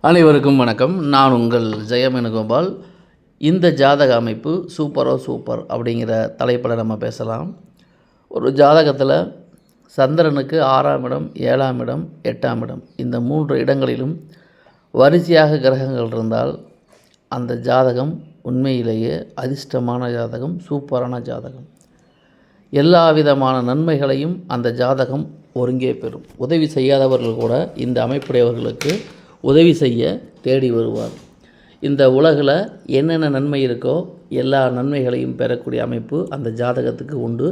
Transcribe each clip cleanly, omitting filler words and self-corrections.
அனைவருக்கும் வணக்கம். நான் உங்கள் ஜெயமேனுகோபால். இந்த ஜாதக அமைப்பு சூப்பர் அப்படிங்கிற தலைப்பில் நம்ம பேசலாம். ஒரு ஜாதகத்தில் சந்திரனுக்கு 6ஆம் இடம், 7ஆம் இடம், 8ஆம் இடம் இந்த 3 இடங்களிலும் வரிசையாக கிரகங்கள் இருந்தால் அந்த ஜாதகம் உண்மையிலேயே அதிர்ஷ்டமான ஜாதகம், சூப்பரான ஜாதகம். எல்லா விதமான நன்மைகளையும் அந்த ஜாதகம் ஒருங்கே பெறும். உதவி செய்யாதவர்கள் கூட இந்த அமைப்புடையவர்களுக்கு உதவி செய்ய தேடி வருவார். இந்த உலகில் என்னென்ன நன்மை இருக்கோ எல்லா நன்மைகளையும் பெறக்கூடிய அமைப்பு அந்த ஜாதகத்துக்கு உண்டு.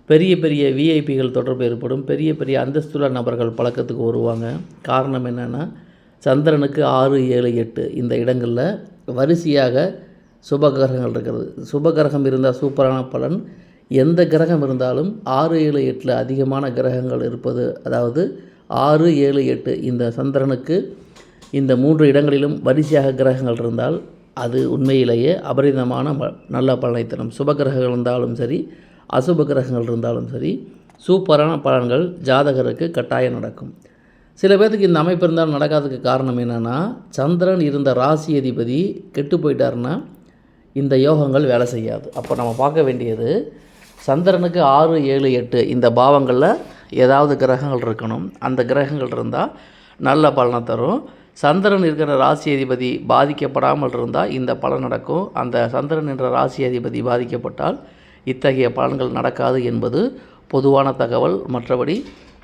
பெரிய பெரிய விஐபிகள் தொடர்பு ஏற்படும். பெரிய பெரிய அந்தஸ்துள்ள நபர்கள் பழக்கத்துக்கு வருவாங்க. காரணம் என்னென்னா, சந்திரனுக்கு 6, 7, 8 இந்த இடங்களில் வரிசையாக சுபகிரகங்கள் இருக்கிறது. சுபகிரகம் இருந்தால் சூப்பரான பலன். எந்த கிரகம் இருந்தாலும் 6, 7, 8 அதிகமான கிரகங்கள் இருப்பது, அதாவது 6, 7, 8 இந்த சந்திரனுக்கு இந்த 3 இடங்களிலும் வரிசையாக கிரகங்கள் இருந்தால் அது உண்மையிலேயே அபரிதமான நல்ல பலனை தரும். சுபகிரகங்கள் இருந்தாலும் சரி, அசுப கிரகங்கள் இருந்தாலும் சரி, சூப்பரான பலன்கள் ஜாதகருக்கு கட்டாயம் நடக்கும். சில பேர்த்துக்கு இந்த அமைப்பு இருந்தால் நடக்காததுக்கு காரணம் என்னென்னா, சந்திரன் இருந்த ராசி அதிபதி கெட்டு போயிட்டாருன்னா இந்த யோகங்கள் வேலை செய்யாது. அப்போ நம்ம பார்க்க வேண்டியது, சந்திரனுக்கு 6, 7, 8 இந்த பாவங்களில் ஏதாவது கிரகங்கள் இருக்கணும். அந்த கிரகங்கள் இருந்தால் நல்ல பலனை தரும். சந்திரன் இருக்கிற ராசி அதிபதி பாதிக்கப்படாமல் இருந்தால் இந்த பலன் நடக்கும். அந்த சந்திரன் என்ற ராசி அதிபதி பாதிக்கப்பட்டால் இத்தகைய பலன்கள் நடக்காது என்பது பொதுவான தகவல். மற்றபடி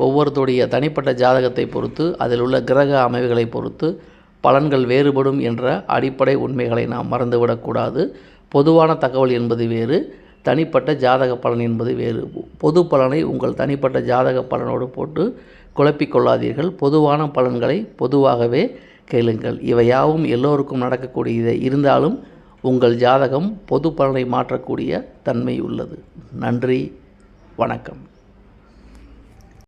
ஒவ்வொருத்தருடைய தனிப்பட்ட ஜாதகத்தை பொறுத்து, அதில் உள்ள கிரக அமைவுகளை பொறுத்து பலன்கள் வேறுபடும் என்ற அடிப்படை உண்மைகளை நாம் மறந்துவிடக்கூடாது. பொதுவான தகவல் என்பது வேறு, தனிப்பட்ட ஜாதக பலன் என்பது வேறு. பொது பலனை உங்கள் தனிப்பட்ட ஜாதக பலனோடு போட்டு குழப்பிக்கொள்ளாதீர்கள். பொதுவான பலன்களை பொதுவாகவே கேளுங்கள். இவையாவும் எல்லோருக்கும் நடக்கக்கூடியது. இருந்தாலும் உங்கள் ஜாதகம் பொது பலனை மாற்றக்கூடிய தன்மை உள்ளது. நன்றி, வணக்கம்.